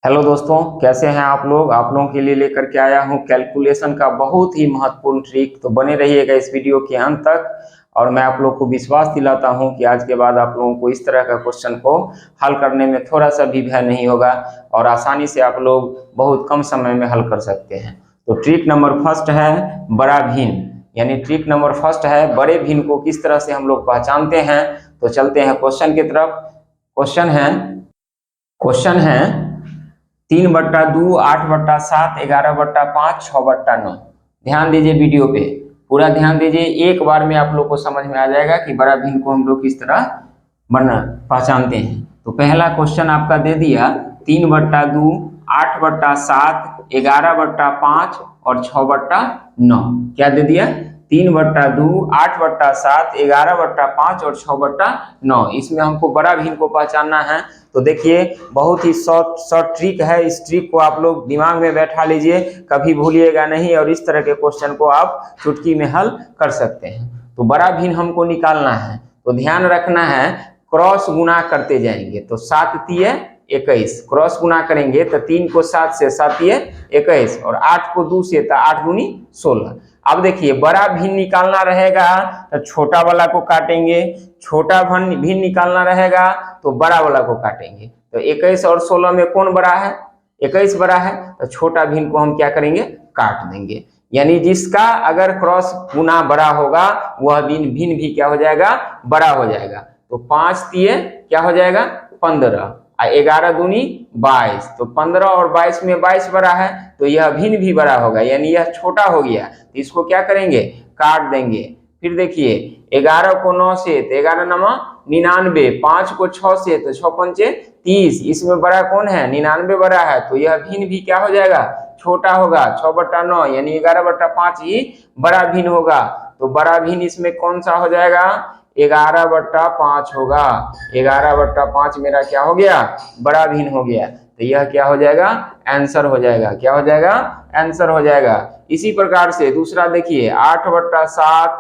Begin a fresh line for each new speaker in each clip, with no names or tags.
Hello दोस्तों, कैसे हैं आप लोगों के लिए लेकर के आया हूं कैलकुलेशन का बहुत ही महत्वपूर्ण ट्रिक। तो बने रहिएगा इस वीडियो के अंत तक। और मैं आप लोग को विश्वास दिलाता हूं कि आज के बाद आप लोगों को इस तरह का क्वेश्चन को हल करने में थोड़ा सा भी भय नहीं होगा और आसानी से आप लोग बहुत कम समय में हल कर सकते हैं। तो ट्रिक नंबर फर्स्ट है बड़ा भिन्न, यानी ट्रिक नंबर फर्स्ट है बड़े भिन्न को किस तरह से हम लोग पहचानते हैं। तो चलते हैं क्वेश्चन की तरफ। क्वेश्चन है 3/2, 8/7, 11/5, 6/9। ध्यान दीजिए वीडियो पे, पूरा ध्यान दीजिए। एक बार में आप लोग को समझ में आ जाएगा कि बड़ा भिन्न को हम लोग किस तरह बना पहचानते हैं। तो पहला क्वेश्चन आपका दे दिया 3/2, 8/7, 11/5 और 6/9। क्या दे दिया? 3/2, 8/7, 11/5 और 6/9। इसमें हमको बड़ा भिन्न को पहचानना है। तो देखिए, बहुत ही शॉर्ट ट्रिक है। इस ट्रिक को आप लोग दिमाग में बैठा लीजिए, कभी भूलिएगा नहीं, और इस तरह के क्वेश्चन को आप चुटकी में हल कर सकते हैं। तो बड़ा भिन्न हमको निकालना है, तो ध्यान रखना है, क्रॉस गुना करते जाएंगे। तो 7 तिये 21, क्रॉस गुना करेंगे तो 3 को 7 से 7 तिये 21 और 8 को 2 से तो 8 दूनी 16। अब देखिए, बड़ा भिन्न निकालना रहेगा तो छोटा वाला को काटेंगे, छोटा भिन्न निकालना रहेगा तो बड़ा वाला को काटेंगे। तो 21 और 16 में कौन बड़ा है? 21 बड़ा है, तो छोटा भिन्न को हम क्या करेंगे? काट देंगे। यानी जिसका अगर क्रॉस गुना बड़ा होगा वह भिन्न भी क्या हो जाएगा? बड़ा हो जाएगा। तो 5 तिये क्या हो जाएगा? 15, 11 दूनी 22। तो 15 और 22 में 22 बड़ा है, तो यह भिन्न भी बड़ा होगा, यानी यह छोटा हो गया। तो इसको क्या करेंगे? काट देंगे। फिर देखिए, 11 को 9 से तो 11 नमा 99, 5 को 6 से तो 6 पंचे 30। इसमें बड़ा कौन है? 99 बड़ा है, तो यह भिन्न भी क्या हो जाएगा? छोटा होगा। 6/9 यानी 11/5 ही बड़ा भिन्न होगा। तो बड़ा भिन्न इसमें कौन सा हो जाएगा? 11/5 होगा। 11/5 मेरा क्या हो गया? बड़ा भिन्न हो गया। तो यह क्या हो जाएगा? आंसर हो जाएगा। क्या हो जाएगा? आंसर हो जाएगा। इसी प्रकार से दूसरा देखिए, 8/7,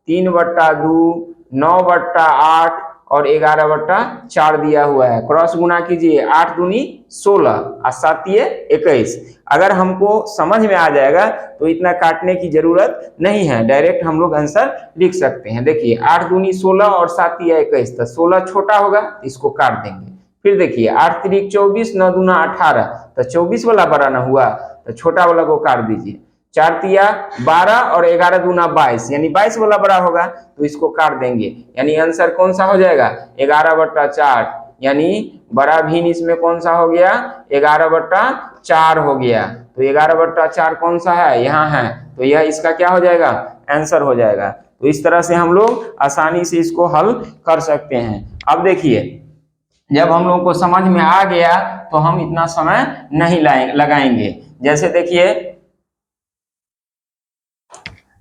3/2, 9/8 और 11/4 दिया हुआ है। क्रॉस गुना कीजिए, 8 दूनी 16 और 7 तिये 21। अगर हमको समझ में आ जाएगा तो इतना काटने की जरूरत नहीं है, डायरेक्ट हम लोग आंसर लिख सकते हैं। देखिए, 8 दूनी 16 और 7 तिया 21, तो 16 छोटा होगा, इसको काट देंगे। फिर देखिए, 8 तिरिक 24, 9 दूना 18, तो 24 वाला बड़ा ना हुआ, तो छोटा वाला को काट दीजिए। 4 तिया 12 और 11 दूना 22, यानी 22 वाला बड़ा होगा, तो इसको काट देंगे। यानी आंसर कौन सा हो जाएगा? 11/4। यानी बड़ा भिन्न इसमें कौन सा हो गया? 11/4 हो गया। तो 11/4 कौन सा है? यहाँ है, तो यह इसका क्या हो जाएगा? आंसर हो जाएगा। तो इस तरह से हम लोग आसानी से इसको हल कर सकते हैं। अब देखिए, जब हम लोगों को समझ में आ गया तो हम इतना समय नहीं लगाएंगे। जैसे देखिए,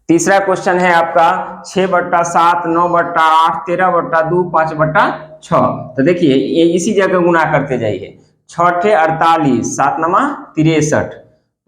तीसरा क्वेश्चन है आपका 6/7, 9/8, 13/2, 5/6। तो देखिए, ये इसी जगह गुना करते जाइए। 6 48, 7 नमा 63।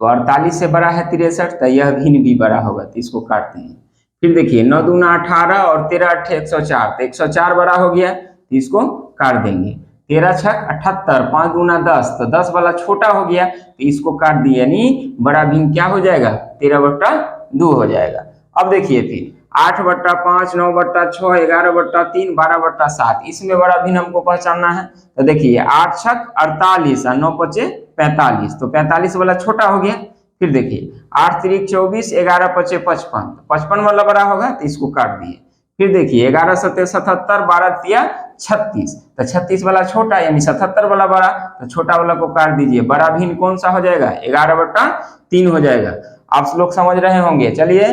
तो 48 से बड़ा है 63, तो यह भिन्न भी बड़ा होगा, तो इसको काटते हैं। फिर देखिए, 9 दूना 18 और 13 8 104, तो 104 बड़ा हो गया, तो इसको काट देंगे। 13 6 78, 5 दूना 10, तो 10 वाला छोटा हो गया, तो इसको काट दिया। यानी बड़ा भिन्न क्या हो जाएगा? 13/2 हो जाएगा। अब देखिए, फिर 8/5, 9/6, 11/3, 12/7, इसमें बड़ा भिन्न हमको पहचानना है। तो देखिए, 8 6 48 और 9 5 45, तो 45 वाला छोटा हो गया। फिर देखिए, 8 3 24, 11 5 55, 55 वाला बड़ा होगा, तो इसको काट दिए। फिर देखिए, 11 7 77, 12 तिया 36, तो 36 वाला छोटा, यानी 77 वाला बड़ा, तो छोटा वाला को काट दीजिए। बड़ा भिन्न कौन सा हो जाएगा? 11/3 हो जाएगा। आप लोग समझ रहे होंगे। चलिए,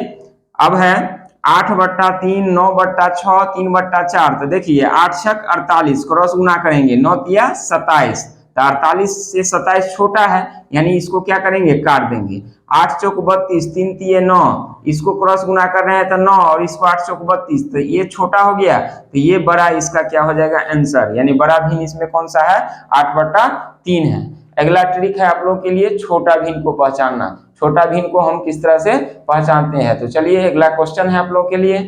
अब है 8/3, 9/6, 3/4। तो देखिए, 8 6 48, क्रॉस गुना करेंगे, 9 तिया 27, तो 48 से 27 छोटा है, यानी इसको क्या करेंगे? काट देंगे। 8 चौक 32, 3 तिये 9, इसको क्रॉस गुना कर रहे हैं तो 9, और इसको 8 चौक 32, तो ये छोटा हो गया, तो ये बड़ा इसका क्या हो जाएगा? आंसर। यानी बड़ा भिन्न इसमें कौन सा है? 8/3 है। अगला ट्रिक है आप लोग के लिए छोटा भिन्न को पहचानना। छोटा भिन्न को हम किस तरह से पहचानते हैं, तो चलिए अगला क्वेश्चन है आप लोग के लिए।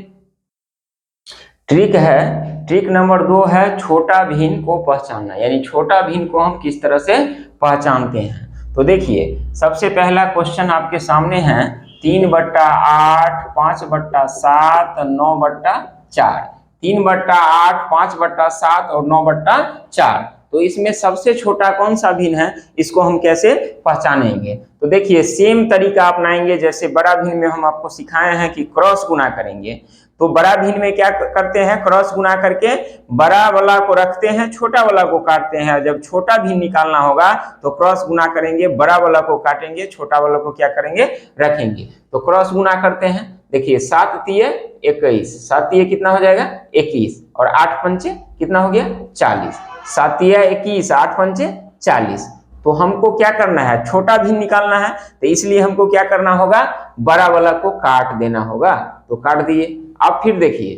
ट्रिक है ट्रिक नंबर 2 है छोटा भिन्न को पहचानना, यानी छोटा भिन्न को हम किस तरह से पहचानते हैं। तो देखिए सबसे पहला क्वेश्चन आपके सामने है 3/8, 5/7, 9/4। 3/8, 5/7 और 9/4। तो इसमें सबसे छोटा कौन सा भिन्न है, इसको हम कैसे पहचानेंगे। तो देखिए सेम तरीका अपनाएंगे जैसे बड़ा भिन्न में हम आपको सिखाए हैं कि क्रॉस गुना करेंगे। तो बड़ा भिन्न में क्या करते हैं, क्रॉस गुना करके बड़ा वाला को रखते हैं, छोटा वाला को काटते हैं। जब छोटा भिन्न निकालना होगा तो क्रॉस गुना करेंगे, बड़ा वाला को काटेंगे, छोटा वाला को क्या करेंगे, रखेंगे। तो क्रॉस गुना करते हैं। देखिए 7 तिये 21, 7 तिये कितना हो जाएगा 21, और 8 पंचे कितना हो गया 40। 7 तिया 21, 8 पंचे 40। तो हमको क्या करना है, छोटा भिन्न निकालना है, तो इसलिए हमको क्या करना होगा, बड़ा वाला को काट देना होगा। तो काट दिए। अब फिर देखिए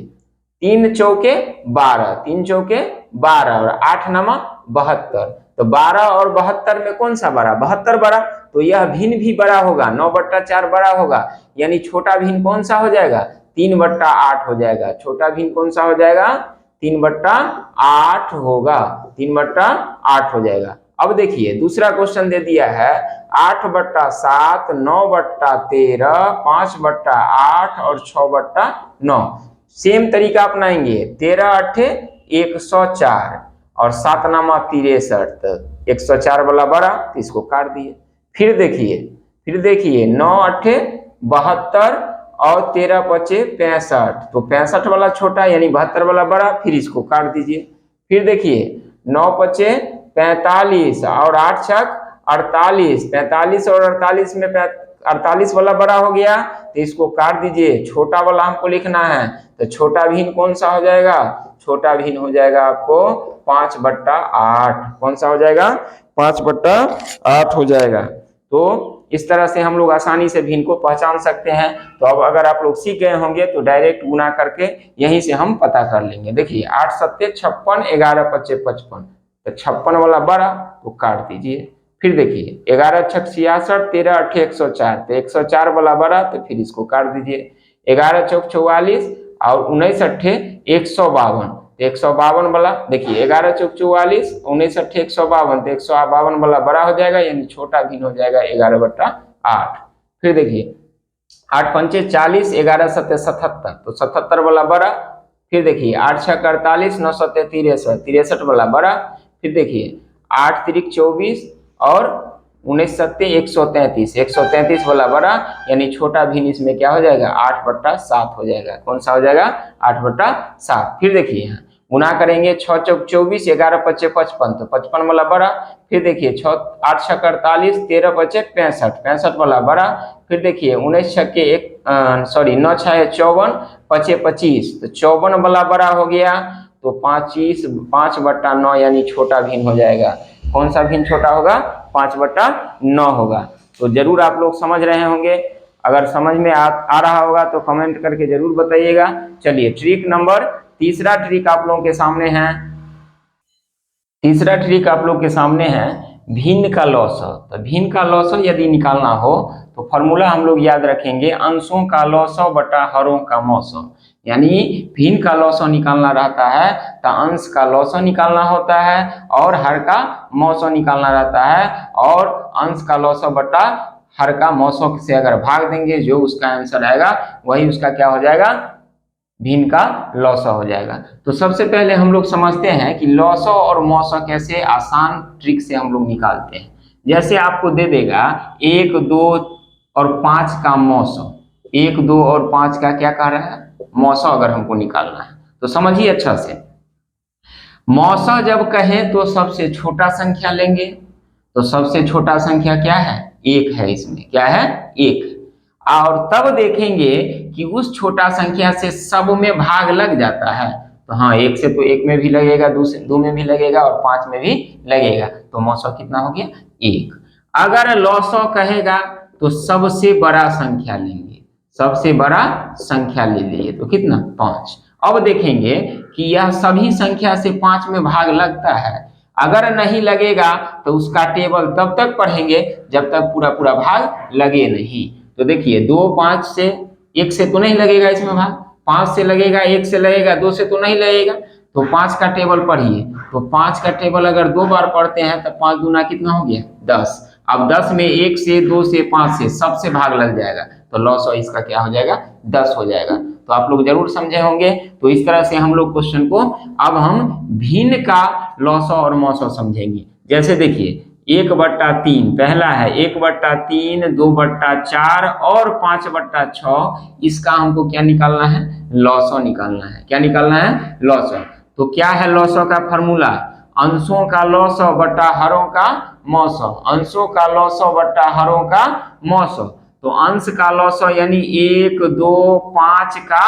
3 चौके 12, 3 चौके 12 और 8 नमा 72। तो 12 और 72 में कौन सा बड़ा, 72 बड़ा। तो यह भिन्न भी बड़ा होगा, 9/4 बड़ा होगा, यानी छोटा भिन्न कौन सा हो जाएगा, 3/8 हो जाएगा। छोटा भिन्न कौन सा हो जाएगा, 3/8 होगा, 3/8 हो जाएगा। अब देखिए दूसरा क्वेश्चन दे दिया है 8/7, 9/13, 5/8 और 6/9। सेम तरीका अपनाएंगे, 13 104 और 7 नामा 63। 104 वाला बड़ा, तो इसको काट दिए। फिर देखिए 9 8 72 और 13 5 65। तो 65 वाला छोटा यानी 72 वाला बड़ा, फिर इसको काट दीजिए। फिर देखिए 9 5 45 और 8 6 48। 45 और 48 में 48 वाला बड़ा हो गया, तो इसको काट दीजिए। छोटा वाला हमको लिखना है, तो छोटा भिन्न कौन सा हो जाएगा, छोटा भिन्न हो जाएगा आपको 5/8। कौन सा हो जाएगा, 5/8 हो जाएगा। तो इस तरह से हम लोग आसानी से भिन्न को पहचान सकते हैं। तो अब अगर आप लोग सीख गए होंगे तो डायरेक्ट गुना करके यहीं से हम पता कर लेंगे। देखिए 8 7 56, 11 5 55। तो 56 वाला बड़ा, तो काट दीजिए। फिर देखिए 11 6 66, 13 8 104। तो 104 वाला बड़ा, तो फिर इसको काट दीजिए। 11 4 44 और 19 8 152। 152 वाला देखिए 11 4 44, 19 8 152। तो 152 वाला बड़ा हो जाएगा, यानी छोटा भिन्न हो जाएगा 11/8। फिर देखिए 8 पंचे 40, 11 7 77। तो 77 वाला बड़ा। फिर देखिए 8 6 48, 9 7 63। 63 वाला बड़ा। फिर देखिए 8 3 24 और 19 7 133। 133 वाला बड़ा, यानी छोटा भिन्न इसमें क्या हो जाएगा, 8/7 हो जाएगा। कौन सा हो जाएगा, 8/7। फिर देखिए यहाँ गुना करेंगे 6 4 24, 11 5 55। तो 55 वाला बड़ा। फिर देखिए 8 6 48, 13 5 65। 65 वाला बड़ा। फिर देखिए 19 6 के 9 6 54, 5 25। तो 54 वाला बड़ा हो गया, तो 5/9 यानी छोटा भिन्न हो जाएगा। कौन सा भिन्न छोटा होगा, 5/9 होगा। तो जरूर आप लोग समझ रहे होंगे। अगर समझ में आ रहा होगा तो कमेंट करके जरूर बताइएगा। चलिए ट्रिक नंबर तीसरा ट्रिक आप लोगों के सामने है। तीसरा ट्रिक आप लोग के सामने है भिन्न का लौसव। तो भिन्न का लौसव यदि निकालना हो तो फॉर्मूला हम लोग याद रखेंगे, अंशों का लौसव बटा हरों का मौसव। यानी भिन्न का लौसव निकालना रहता है तो अंश का लौसव निकालना होता है और हर का मौसव निकालना रहता है, और अंश का लौसव बटा हर का मौसव से अगर भाग देंगे जो उसका आंसर आएगा वही उसका क्या हो जाएगा, भिन्न का लौसव हो जाएगा। तो सबसे पहले हम लोग समझते हैं कि लौसव और मौसव कैसे आसान ट्रिक से हम लोग निकालते हैं। जैसे आपको दे देगा 1 2 और 5 का मौसव, 1 2 और 5 का क्या कह रहा है, मौसव अगर हमको निकालना है तो समझिए अच्छा से। मौसव जब कहें तो सबसे छोटा संख्या लेंगे। तो सबसे छोटा संख्या क्या है, 1 है। इसमें क्या है, 1। और तब देखेंगे कि उस छोटा संख्या से सब में भाग लग जाता है। तो हाँ 1 से तो 1 में भी लगेगा, 2 से 2 में भी लगेगा और 5 में भी लगेगा। तो मौसव कितना हो गया, 1। अगर लौसव कहेगा तो सबसे बड़ा संख्या लेंगे, सबसे बड़ा संख्या ले लिए तो कितना, 5। अब देखेंगे कि यह सभी संख्या से 5 में भाग लगता है। अगर नहीं लगेगा तो उसका टेबल तब तक पढ़ेंगे जब तक पूरा पूरा भाग लगे नहीं। तो देखिए 2 5 से 1 से तो नहीं लगेगा इसमें भाग, 5 से लगेगा, 1 से लगेगा, 2 से तो नहीं लगेगा। तो 5 का टेबल पढ़िए, तो 5 का टेबल अगर 2 बार पढ़ते हैं तो 5 दूना कितना हो गया 10। अब 10 में 1 से 2 से 5 से सबसे भाग लग जाएगा, तो लॉस इसका क्या हो जाएगा 10 हो जाएगा। तो आप लोग जरूर समझे होंगे। तो इस तरह से हम लोग क्वेश्चन को अब हम भिन्न का लॉस और मौसो समझेंगे। जैसे देखिए 1/3 पहला है 1/3, 2/4 और 5/6, इसका हमको क्या निकालना है लॉसो निकालना है। क्या निकालना है लॉसो। तो क्या है लॉसो का फॉर्मूला, अंशों का लॉसो बटा हरों का मौसो, अंशों का लॉसो बटा हरों का मौसो। तो अंश का लॉसो यानी 1, 2, 5 का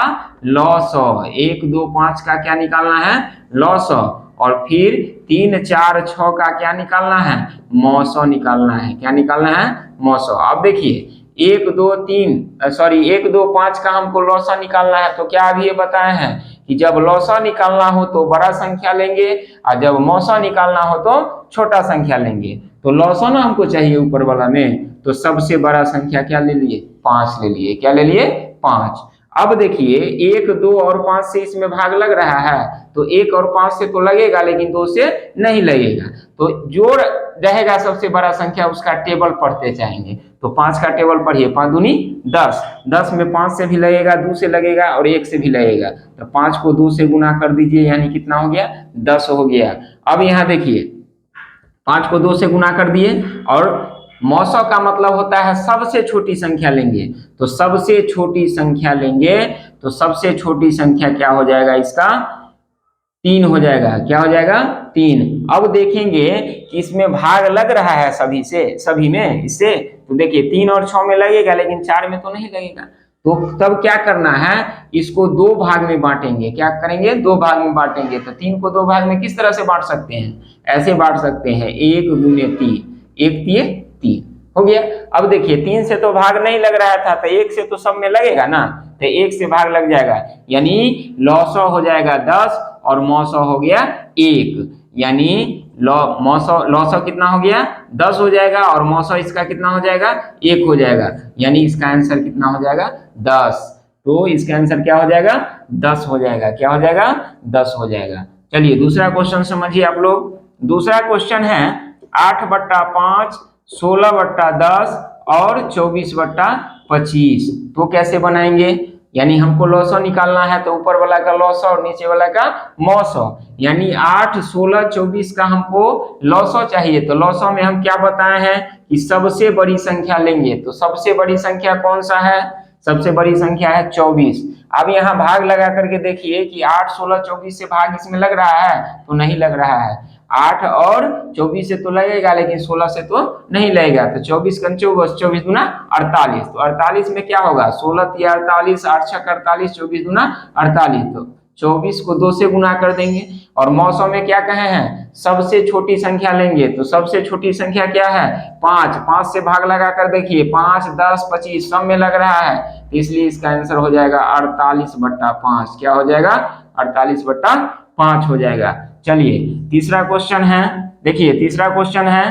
लॉसो, 1, 2, 5 का क्या निकालना है लॉसो, और फिर 3, 4, 6 का क्या निकालना है मौसो निकालना है। क्या निकालना है मौसो। अब देखिए 1, 2, 5 का हमको लॉसा निकालना है। तो क्या अभी ये बताए हैं कि जब लॉसा निकालना हो तो बड़ा संख्या लेंगे और जब मौसा निकालना हो तो छोटा संख्या लेंगे। तो लॉसा ना हमको चाहिए ऊपर वाला में, तो सबसे बड़ा संख्या क्या ले लिए 5 ले लिए। क्या ले लिए 5। अब देखिए 1, 2 और 5 से इसमें भाग लग रहा है, तो 1 और 5 से तो लगेगा लेकिन 2 से नहीं लगेगा। तो जोड़ रहेगा सबसे बड़ा संख्या उसका टेबल पढ़ते जाएंगे। तो 5 का टेबल पढ़िए, 5 दूनी 10, 10 में 5 से भी लगेगा, 2 से लगेगा और 1 से भी लगेगा। तो 5 को 2 से गुना कर दीजिए, यानी कितना हो गया 10 हो गया। अब यहाँ देखिए 5 को 2 से गुना कर दिए, और मौसो का मतलब होता है सबसे छोटी संख्या लेंगे। तो सबसे छोटी संख्या लेंगे, तो सबसे छोटी संख्या क्या हो जाएगा इसका 3 हो जाएगा। क्या हो जाएगा 3। अब देखेंगे कि इसमें भाग लग रहा है सभी में इससे, तो देखिए 3 और 6 में लगेगा लेकिन 4 में तो नहीं लगेगा। तो तब क्या करना है, इसको 2 भाग में बांटेंगे। क्या करेंगे 2 भाग में बांटेंगे। तो 3 को 2 भाग में किस तरह से बांट सकते हैं, ऐसे बांट सकते हैं 1 गुने 3, 1 तिये 3 हो गया। अब देखिए 3 से तो भाग नहीं लग रहा था, तो 1 से तो सब में लगेगा ना, तो 1 से भाग लग जाएगा, यानी लॉसो हो जाएगा 10 और मौसो हो गया 1, यानी लॉसो कितना हो गया 10 हो जाएगा और मौसो इसका कितना हो जाएगा 1 हो जाएगा, यानी इसका आंसर कितना हो जाएगा 10। तो इसका आंसर क्या हो जाएगा 10 हो जाएगा। क्या हो जाएगा 10 हो जाएगा। चलिए दूसरा क्वेश्चन समझिए आप लोग। दूसरा क्वेश्चन है 8/5, 16/10 और 24/25। तो कैसे बनाएंगे, यानी हमको लॉसो निकालना है, तो ऊपर वाला का लॉसो और नीचे वाला का मौसो, यानी 8, 16, 24 का हमको लॉसो चाहिए। तो लॉसो में हम क्या बताए हैं कि सबसे बड़ी संख्या लेंगे। तो सबसे बड़ी संख्या कौन सा है, सबसे बड़ी संख्या है 24। अब यहाँ भाग लगा करके देखिए कि 8, 16, 24 से भाग इसमें लग रहा है, तो नहीं लग रहा है। 8 और 24 से तो लगेगा लेकिन 16 से तो नहीं लगेगा। तो 24 का 24 दूना 48। तो 48 में क्या होगा 16 तिया 48, 8 छक 48, 24 दूना 48। तो 24 को 2 से गुना कर देंगे। और मौसम में क्या कहे हैं सबसे छोटी संख्या लेंगे। तो सबसे छोटी संख्या क्या है 5, 5 से भाग लगा कर देखिए 5, 10, 25 सब में लग रहा है, तो इसलिए इसका आंसर हो जाएगा 48/5। क्या हो जाएगा 48/5 हो जाएगा। चलिए तीसरा क्वेश्चन है, देखिए तीसरा क्वेश्चन है,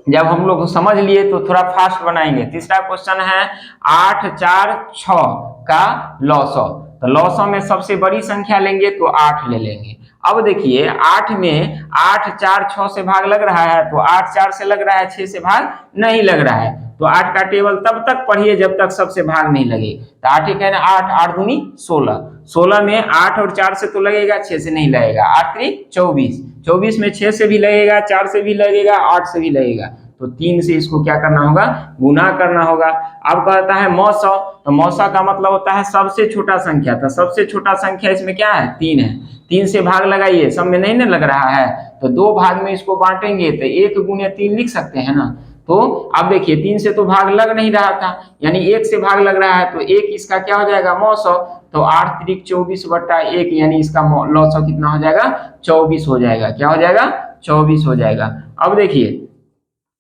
जब हम लोग समझ लिए तो थोड़ा फास्ट बनाएंगे। तीसरा क्वेश्चन है 8, 4, 6 का लॉसो। तो लॉसो में सबसे बड़ी संख्या लेंगे तो 8 ले लेंगे। अब देखिए 8 में 8, 4, 6 से भाग लग रहा है, तो 8 4 से लग रहा है, 6 से भाग नहीं लग रहा है। तो 8 का टेबल तब तक पढ़िए जब तक सबसे भाग नहीं लगे। तो 8 है ना 8, 8 दूनी 16, 16 में 8 और 4 से तो लगेगा, 6 से नहीं लगेगा। 8 3 24, 24 में 6 से भी लगेगा, 4 से भी लगेगा, 8 से भी लगेगा। तो 3 से इसको क्या करना होगा गुना करना होगा। अब कहता है मौसो, तो मौसा का मतलब होता है सबसे छोटा संख्या। तो सबसे छोटा संख्या इसमें क्या है 3 है। 3 से भाग लगाइए, सब में नहीं ना लग रहा है, तो 2 भाग में इसको बांटेंगे तो 1 गुने 3 लिख सकते हैं ना। तो अब देखिए 3 से तो भाग लग नहीं रहा था, यानी 1 से भाग लग रहा है, तो 1 इसका क्या हो जाएगा मौसो। तो 8 3 24/1, यानी इसका लॉसो कितना हो जाएगा 24 हो जाएगा। क्या हो जाएगा 24 हो जाएगा। अब देखिए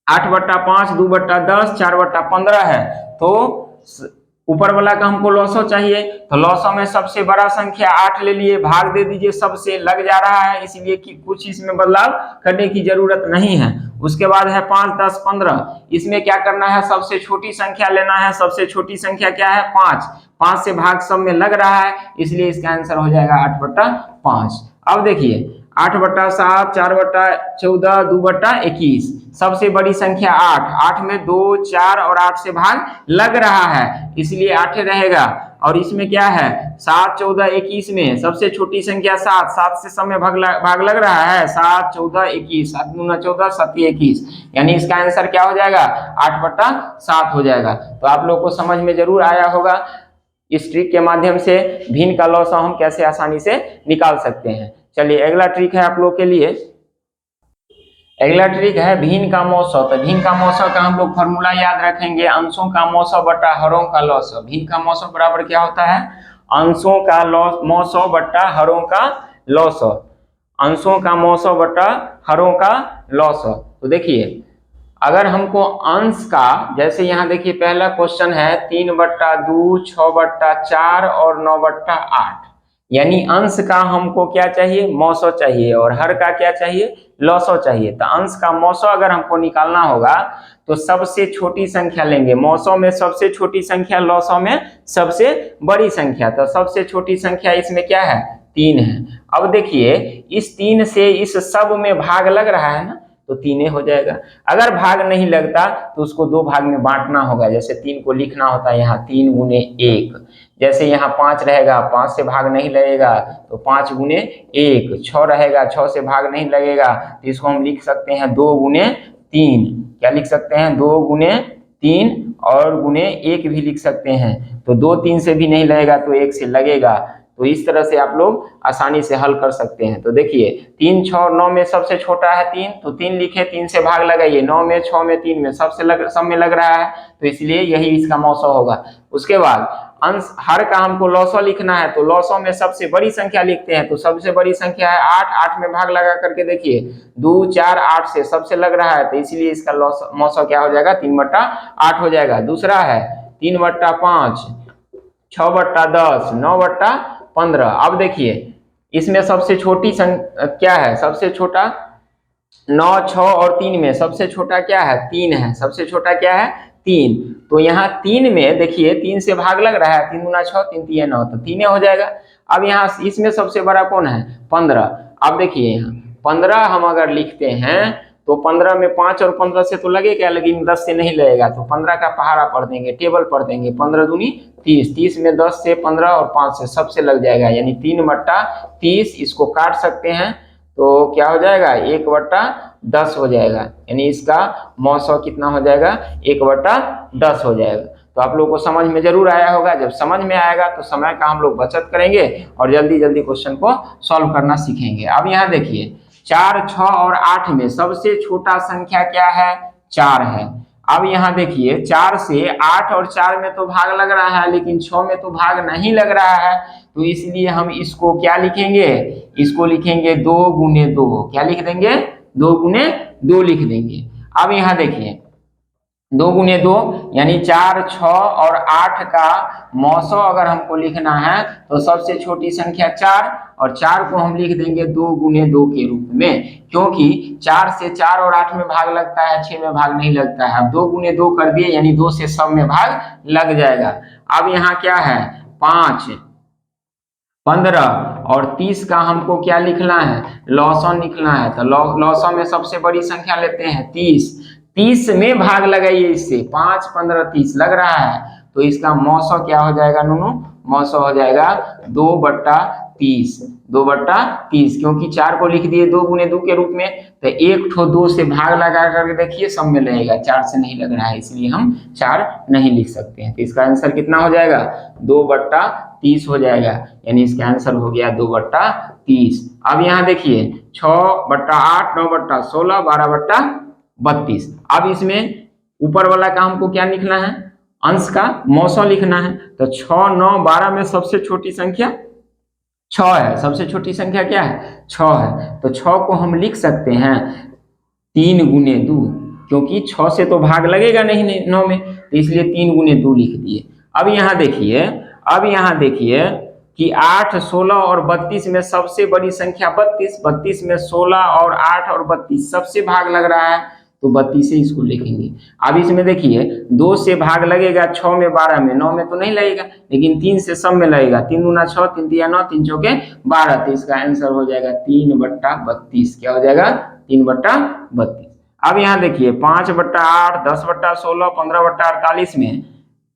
8/5, 2/10, 4/15 है। तो ऊपर वाला का हमको लॉसो चाहिए, तो लॉसो में सबसे बड़ा संख्या 8 ले लिए, भाग दे दीजिए, सबसे लग जा रहा है, इसलिए कि कुछ इसमें बदलाव करने की जरूरत नहीं है। उसके बाद है 5, 10, 15। इसमें क्या करना है सबसे छोटी संख्या लेना है। सबसे छोटी संख्या क्या है 5, 5 से भाग सब में लग रहा है, इसलिए इसका आंसर हो जाएगा 8/5। अब देखिए 8/7, 4/14, 2/21, सबसे बड़ी संख्या 8, 8 में 2, 4 और 8 से भाग लग रहा है, इसलिए 8 रहेगा। और इसमें क्या है 7, 14, 21 में सबसे छोटी संख्या 7, 7 से सब में भाग लग रहा है, 7, 14, 21, 7 दूना 14, 7 21, यानी इसका आंसर क्या हो जाएगा 8/7 हो जाएगा। तो आप लोग को समझ में जरूर आया होगा इस ट्रिक के माध्यम से भिन्न का लॉस हम कैसे आसानी से निकाल सकते हैं। चलिए अगला ट्रिक है आप लोग के लिए, अगला ट्रिक है भिन्न का मौसौ। तो भिन्न का मौसौ का हम लोग फॉर्मूला याद रखेंगे, अंशों का मौसौ बटा हरों का लौसौ। भिन्न का मौसौ बराबर क्या होता है, अंशों का मौसौ बटा हरों का लौसौ, अंशों का मौसौ बटा हरों का लौसौ। तो देखिए अगर हमको अंश का, जैसे यहाँ देखिए पहला क्वेश्चन है 3/2, 6/4 और 9/8, यानी अंश का हमको क्या चाहिए मौसौ चाहिए और हर का क्या चाहिए लौसौ चाहिए। तो अंश का मौसौ अगर हमको निकालना होगा तो सबसे छोटी संख्या लेंगे, मौसौ में सबसे छोटी संख्या, लौसौ में सबसे बड़ी संख्या। तो सबसे छोटी संख्या इसमें क्या है 3 है। अब देखिए इस 3 से इस सब में भाग लग रहा है ना, तो 3 हो जाएगा। अगर भाग नहीं लगता तो उसको 2 भाग में बांटना होगा, जैसे 3 को लिखना होता है यहाँ 3 गुने 1, जैसे यहाँ 5 रहेगा 5 से भाग नहीं लगेगा तो 5 गुने 1, 6 रहेगा 6 से भाग नहीं लगेगा तो इसको हम लिख सकते हैं 2 गुने 3, क्या लिख सकते हैं 2 गुने 3 और गुने 1 भी लिख सकते हैं। तो 2 3 से भी नहीं लगेगा तो 1 से लगेगा। तो इस तरह से आप लोग आसानी से हल कर सकते हैं। तो देखिए 3, 6 और 9 में सबसे छोटा है 3, तो 3 लिखे, 3 से भाग लगाइए, 9 में 6 में 3 में सब में लग रहा है, तो इसलिए यही इसका मौसौ होगा। उसके बाद अंश हर का हमको लौसौ लिखना है, तो लौसौ में सबसे बड़ी संख्या लिखते हैं। तो सबसे बड़ी संख्या है 8, 8 में भाग लगा करके देखिए 2, 4, 8 से सबसे लग रहा है, तो इसलिए इसका मौसौ क्या हो जाएगा 3/8 हो जाएगा। दूसरा है 3/5, 6/10, 9/15। अब देखिए इसमें सबसे छोटी क्या है, सबसे छोटा 9, 6 और 3 में सबसे छोटा क्या है 3 है, सबसे छोटा क्या है 3। तो यहाँ 3 में देखिए 3 से भाग लग रहा है, 3 दूना 6, 3 तिया 9, तो 3 हो जाएगा। अब यहाँ इसमें सबसे बड़ा कौन है 15। अब देखिए यहाँ 15 हम अगर लिखते हैं तो 15 में 5 और 15 से तो लगेगा, लेकिन 10 से नहीं लगेगा, तो 15 का पहाड़ा पढ़ देंगे, टेबल पढ़ देंगे, 15 दूनी 30, 30 में 10 से 15 और 5 से सबसे लग जाएगा, यानी 3/30। इसको काट सकते हैं तो क्या हो जाएगा 1/10 हो जाएगा, यानी इसका मौसौ कितना हो जाएगा 1/10 हो जाएगा। तो आप लोगों को समझ में जरूर आया होगा। जब समझ में आएगा तो समय का हम लोग बचत करेंगे और जल्दी जल्दी क्वेश्चन को सॉल्व करना सीखेंगे। अब यहाँ देखिए 4, 6 और 8 में सबसे छोटा संख्या क्या है 4 है। अब यहाँ देखिए 4 से 8 और 4 में तो भाग लग रहा है, लेकिन 6 में तो भाग नहीं लग रहा है, तो इसलिए हम इसको क्या लिखेंगे, इसको लिखेंगे 2 गुने 2, क्या लिख देंगे 2 गुने 2 लिख देंगे। अब यहाँ देखिए 2 गुने 2 यानी 4, 6 और 8 का मौसौ अगर हमको लिखना है तो सबसे छोटी संख्या 4 और 4 को हम लिख देंगे 2 गुने 2 के रूप में, क्योंकि 4 से 4 और 8 में भाग लगता है, 6 में भाग नहीं लगता है। अब 2 गुने 2 कर दिए यानी 2 से सब में भाग लग जाएगा। अब यहाँ क्या है 5, 15 और 30 का हमको क्या लिखना है लौसौ लिखना है। तो लौसौ में सबसे बड़ी संख्या लेते हैं 30, 30 में भाग लगाइए, इससे 5, 15, 30 लग रहा है, तो इसका मौसौ क्या हो जाएगा नूनू, मौसौ हो जाएगा 2/30, 2/30, क्योंकि 4 को लिख दिए 2 गुने 2 के रूप में, तो एक ठो 2 से भाग लगा करके देखिए सब में लगेगा, 4 से नहीं लग रहा है, इसलिए हम 4 नहीं लिख सकते हैं। तो इसका आंसर कितना हो जाएगा 2/30 हो जाएगा, यानी इसका आंसर हो गया 2/30। अब यहाँ देखिए 6/8, 9/16, 12/32। अब इसमें ऊपर वाला का हमको क्या लिखना है अंश का मौसौ लिखना है। तो 6, 9, 12 में सबसे छोटी संख्या 6 है, सबसे छोटी संख्या क्या है 6 है, तो 6 को हम लिख सकते हैं 3 गुने 2, क्योंकि 6 से तो भाग लगेगा नहीं 9 में, तो इसलिए 3 गुने 2 लिख दिए। अब यहाँ देखिए कि 8, 16 और 32 में सबसे बड़ी संख्या 32, 32 में 16 और 8 और 32 सबसे भाग लग रहा है, तो 32 से इसको लिखेंगे। अब इसमें देखिए 2 से भाग लगेगा 6 में, 12 में, 9 में तो नहीं लगेगा, लेकिन 3 से सब में लगेगा। 3 दूना 6, 3 तिया 9, 3 चौके 12, तो इसका आंसर हो जाएगा 3/32। क्या हो जाएगा? 3/32। अब यहाँ देखिए 5/8, 10/16, 15/48 में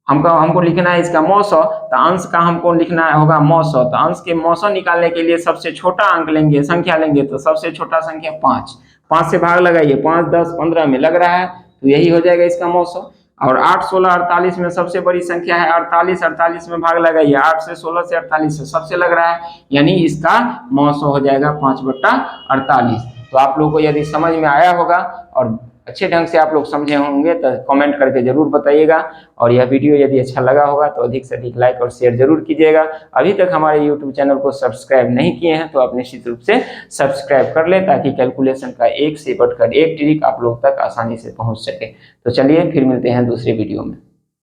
हमको लिखना है इसका मौसौ, तो अंश का हमको लिखना होगा मौसौ। तो अंश के मौसौ निकालने के लिए सबसे छोटा अंक लेंगे, संख्या लेंगे, तो सबसे छोटा संख्या 5। 5 से भाग लगाइए, 5, 10, 15 में लग रहा है, तो यही हो जाएगा इसका मौसौ। और 8, 16, 48 में सबसे बड़ी संख्या है 48, 48 में भाग लगाइए, 8 से 16 से 48 से सबसे लग रहा है, यानी इसका मौसौ हो जाएगा 5/48। तो आप लोगों को यदि समझ में आया होगा और अच्छे ढंग से आप लोग समझे होंगे तो कमेंट करके जरूर बताइएगा। और यह वीडियो यदि अच्छा लगा होगा तो अधिक से अधिक लाइक और शेयर जरूर कीजिएगा। अभी तक हमारे यूट्यूब चैनल को सब्सक्राइब नहीं किए हैं तो आप निश्चित रूप से सब्सक्राइब कर लें, ताकि कैलकुलेशन का एक से बढ़कर एक ट्रिक आप लोग तक आसानी से पहुंच सके। तो चलिए फिर मिलते हैं दूसरे वीडियो में।